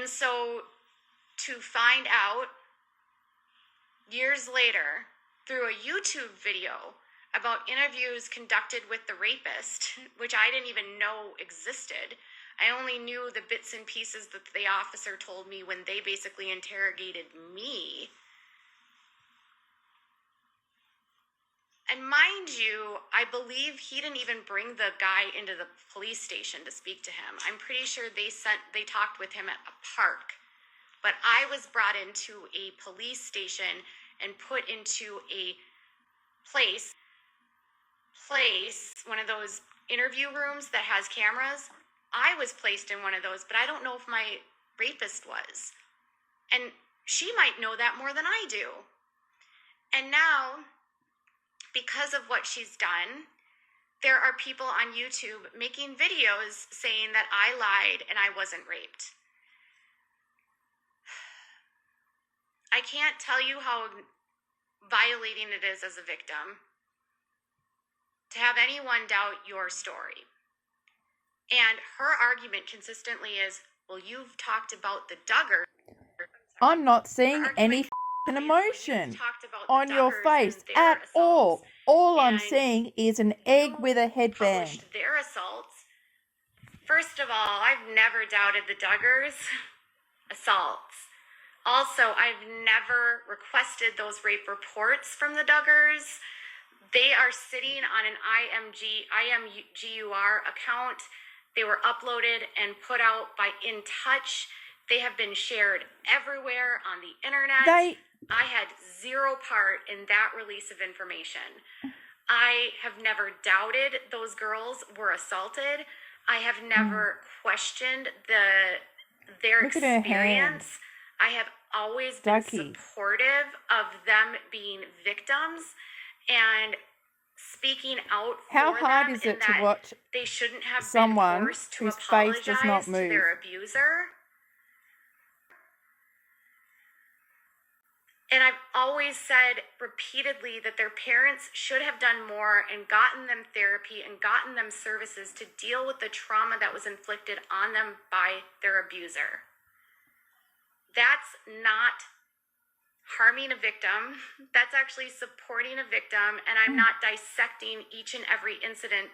And so to find out years later through a YouTube video about interviews conducted with the rapist, which I didn't even know existed. I only knew the bits and pieces that the officer told me when they basically interrogated me. And mind you, I believe he didn't even bring the guy into the police station to speak to him. I'm pretty sure they talked with him at a park. But I was brought into a police station and put into a place, one of those interview rooms that has cameras. I was placed in one of those, but I don't know if my rapist was. And she might know that more than I do. And now, because of what she's done, there are people on YouTube making videos saying that I lied and I wasn't raped. I can't tell you how violating it is as a victim to have anyone doubt your story. And her argument consistently is, well, you've talked about the Duggars. I'm not seeing any emotion on your face at all. All I'm seeing is an egg with a headband. Their assaults. First of all, I've never doubted the Duggars' assaults. Also, I've never requested those rape reports from the Duggars. They are sitting on an IMGUR account. They were uploaded and put out by In Touch. They have been shared everywhere on the internet. I had zero part in that release of information. I have never doubted those girls were assaulted. I have never questioned their experience. I have always been supportive of them being victims and speaking out How for hard them is it to watch they shouldn't have someone been forced to whose face does not apologize to move? their abuser? And I've always said repeatedly that their parents should have done more and gotten them therapy and gotten them services to deal with the trauma that was inflicted on them by their abuser. That's not harming a victim. That's actually supporting a victim. And I'm not dissecting each and every incident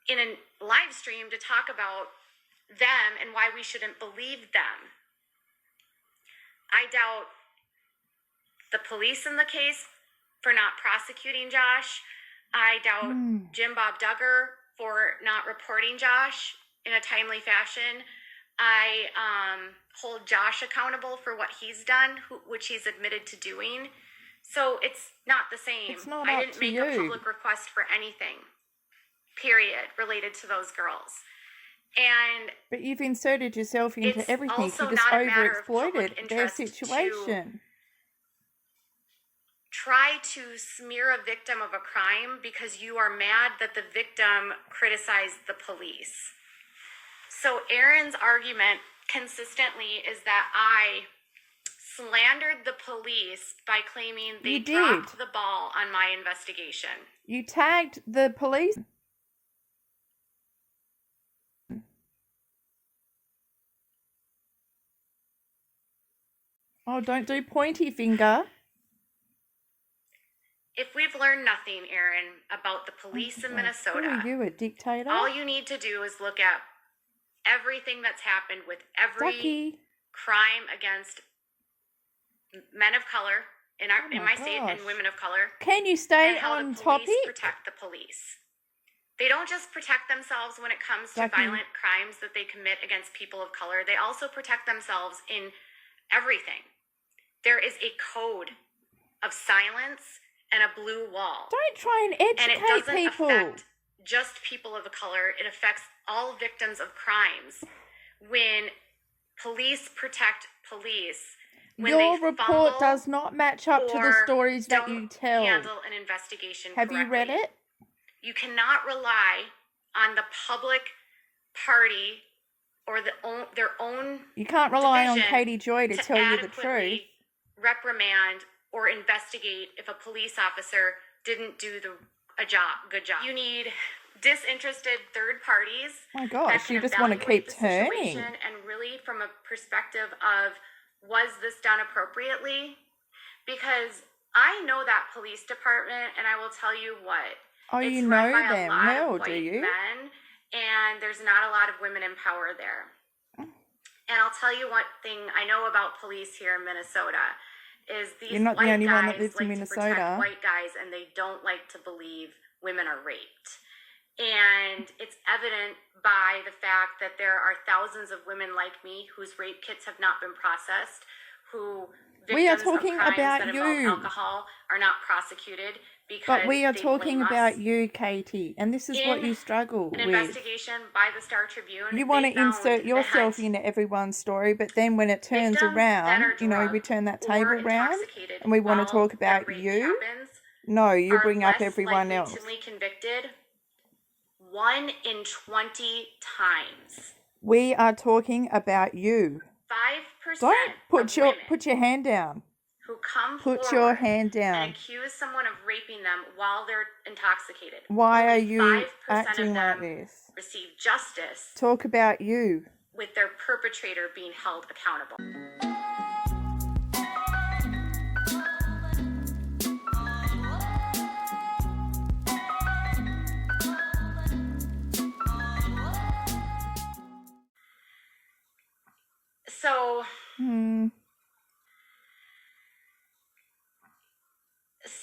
in a live stream to talk about them and why we shouldn't believe them. I doubt the police in the case for not prosecuting Josh. I doubt Jim Bob Duggar for not reporting Josh in a timely fashion. I hold Josh accountable for what he's done, which he's admitted to doing. So it's not the same. It's not I up didn't to make you. a public request for anything, period, related to those girls. But you've inserted yourself into everything. Also You just not a matter of overexploited public their interest situation. Try to smear a victim of a crime because you are mad that the victim criticized the police. So Aaron's argument consistently is that I slandered the police by claiming they dropped the ball on my investigation. You tagged the police. Oh, don't do pointy finger. If we've learned nothing, Aaron, about the police in Minnesota, Who are you, a dictator? all you need to do is look at everything that's happened with every crime against men of color in my state and women of color. Can you stay and how on the topic? police protect the police. They don't just protect themselves when it comes to violent crimes that they commit against people of color. They also protect themselves in everything. There is a code of silence and a blue wall. Don't try and educate and it doesn't people. affect just people of color. It affects all victims of crimes. When police protect police, when your report does not match up to the stories that you tell. Handle an investigation Have correctly. you read it? You cannot rely on the public party or their own. You can't rely on division Katie Joy to tell you the truth. adequately reprimand or investigate if a police officer didn't do a good job. You need disinterested third parties. My gosh, you just want to keep turning. And really from a perspective of, was this done appropriately? Because I know that police department, and I will tell you what. Oh, it's you know run by them a lot well, of white do you? Men, and there's not a lot of women in power there. And I'll tell you one thing I know about police here in Minnesota is these You're not white the only guys one that lives like in to Minnesota. protect white guys, and they don't like to believe women are raped. And it's evident by the fact that there are thousands of women like me whose rape kits have not been processed, who we are victims talking of crimes about that you. involve alcohol are not prosecuted because But we are they talking blame about us. you, Katie, and this is what you struggle An with. investigation by the Star Tribune. You want they to insert found yourself that into everyone's story, but then when it turns victims that around, are you know, we drugged turn that or table round intoxicated and we want to while talk about that rape you. happens No, you are bring up less everyone likely else. to be convicted 1 in 20 times. We are talking about you. 5% Don't of women put your hand down. who come Put forward your hand and down. accuse someone of raping them while they're intoxicated. Why Only are you 5% acting of them like this? receive justice Talk about you. with their perpetrator being held accountable.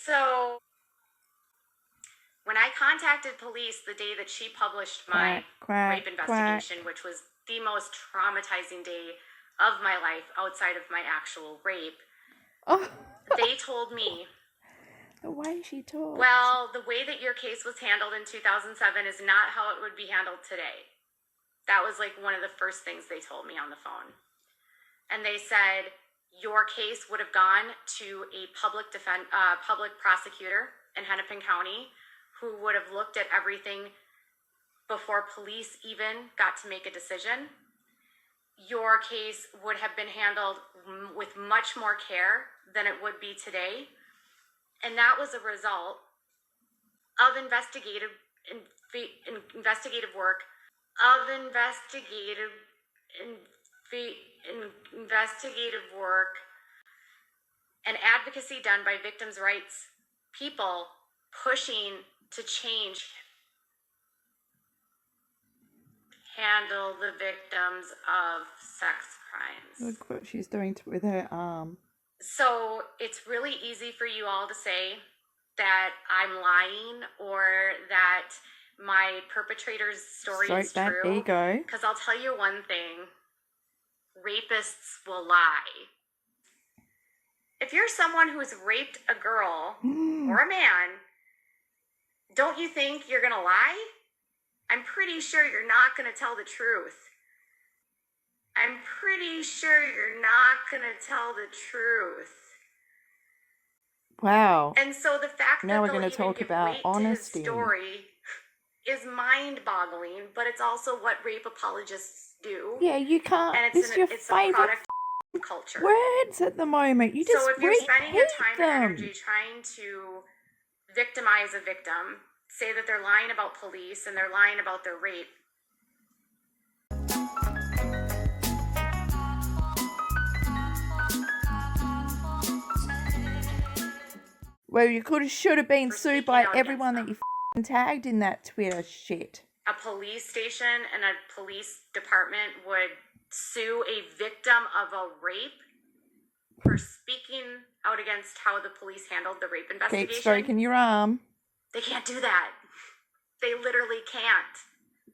So when I contacted police the day that she published my rape investigation, which was the most traumatizing day of my life outside of my actual rape, they told me, the way she talks. well, the way that your case was handled in 2007 is not how it would be handled today. That was like one of the first things they told me on the phone. And they said, your case would have gone to a public prosecutor in Hennepin County who would have looked at everything before police even got to make a decision. Your case would have been handled with much more care than it would be today. And that was a result of investigative work, and advocacy done by victims' rights people pushing to change, handle the victims of sex crimes. Look what she's doing with her arm. So it's really easy for you all to say that I'm lying or that my perpetrator's story is true. That ego. Because I'll tell you one thing, rapists will lie. If you're someone who's raped a girl or a man, don't you think you're going to lie? I'm pretty sure you're not going to tell the truth. Wow. And so the fact now that we're going to talk about honesty. His story is mind-boggling, but it's also what rape apologists do. Yeah, you can't. And it's your favorite culture. Words at the moment. You just so if you're spending your time them. and energy trying to victimize a victim, say that they're lying about police and they're lying about their rape. Well, you should have been sued by everyone that you tagged in that Twitter shit. A police station and a police department would sue a victim of a rape for speaking out against how the police handled the rape investigation. Keep stroking your arm. They can't do that. They literally can't.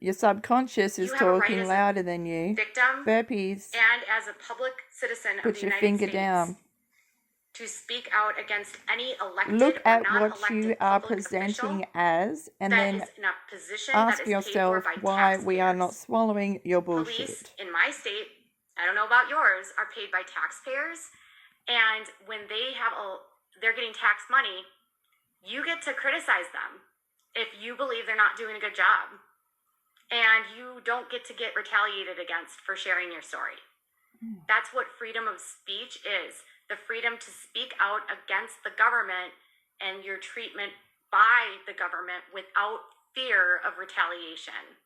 Your subconscious is talking louder than you. Victim. Burpees. And as a public citizen of the United States. Put your finger down. To speak out against any elected Look at or what you are presenting as, and then ask yourself why we are not swallowing your bullshit. Police in my state, I don't know about yours, are paid by taxpayers, and when they're getting tax money, you get to criticize them if you believe they're not doing a good job, and you don't get to get retaliated against for sharing your story. That's what freedom of speech is. The freedom to speak out against the government and your treatment by the government without fear of retaliation.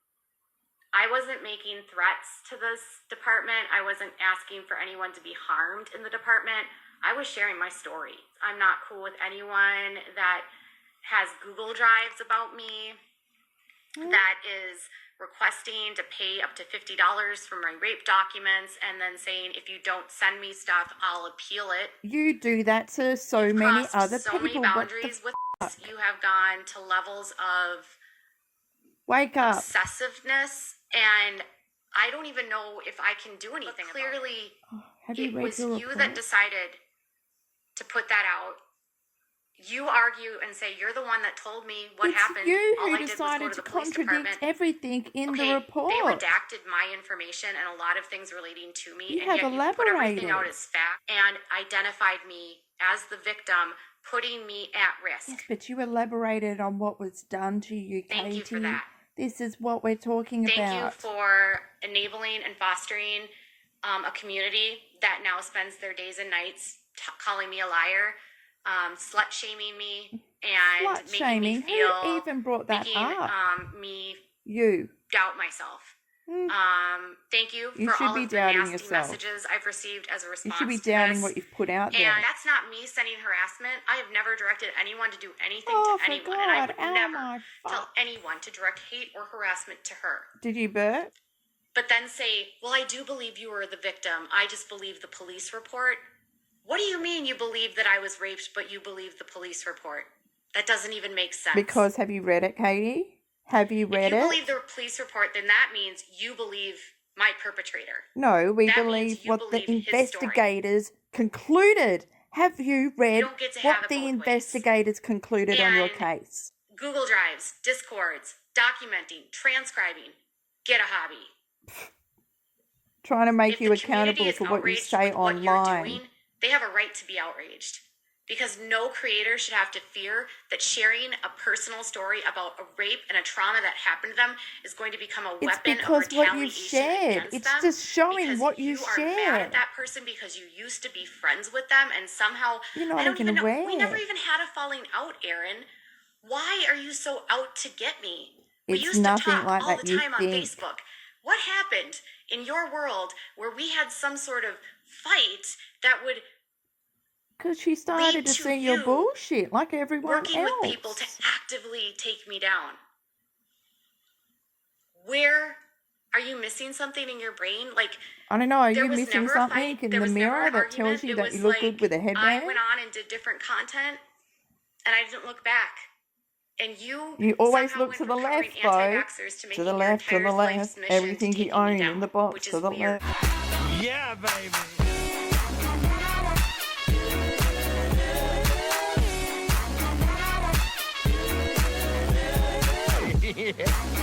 I wasn't making threats to this department. I wasn't asking for anyone to be harmed in the department. I was sharing my story. I'm not cool with anyone that has Google Drives about me, that is requesting to pay up to $50 for my rape documents and then saying, if you don't send me stuff, I'll appeal it. You do that to so many other so people. Many boundaries with this. You have gone to levels of wake up obsessiveness, and I don't even know if I can do anything. But clearly, it was you that decided to put that out. You argue and say you're the one that told me what happened. You All who I did was decided go to the police contradict department. everything in the report. They redacted my information and a lot of things relating to me, You and have yet you put everything elaborated. out as fact and identified me as the victim, putting me at risk. Yes, but you elaborated on what was done to you, Katie. Thank you for that. This is what we're talking about. Thank you for enabling and fostering a community that now spends their days and nights calling me a liar, slut-shaming me, and making me feel... Who even brought that up? Me you. doubt myself. Thank you for all of the nasty messages I've received as a response. You should be doubting what you've put out there. And that's not me sending harassment. I have never directed anyone to do anything to anyone. And I would never tell anyone to direct hate or harassment to her. Did you burp? But then say, well, I do believe you were the victim. I just believe the police report. What do you mean you believe that I was raped, but you believe the police report? That doesn't even make sense. Because have you read it, Katie? Have you read it? If you believe the police report, then that means you believe my perpetrator. No, we believe what the investigators concluded. Have you read what the investigators concluded on your case? Google Drives, Discords, documenting, transcribing. Get a hobby. Trying to make you accountable for what you say online. They have a right to be outraged. Because no creator should have to fear that sharing a personal story about a rape and a trauma that happened to them is going to become a weapon of retaliation what you've shared. It's just showing what you shared. You are mad at that person because you used to be friends with them, and somehow you're not even aware. We never even had a falling out, Erin. Why are you so out to get me? We used to talk all the time on Facebook. What happened in your world where we had some sort of fight that would... Because she started to see your bullshit like everyone else. Working with people to actively take me down. Where are you missing something in your brain? Like, I don't know. Are you missing something in the mirror that tells you that you look good with a headband? I went on and did different content, and I didn't look back. And you always look to the left, though. To the left, to the left. Everything you own in the box, to the left. Yeah, baby. Yeah.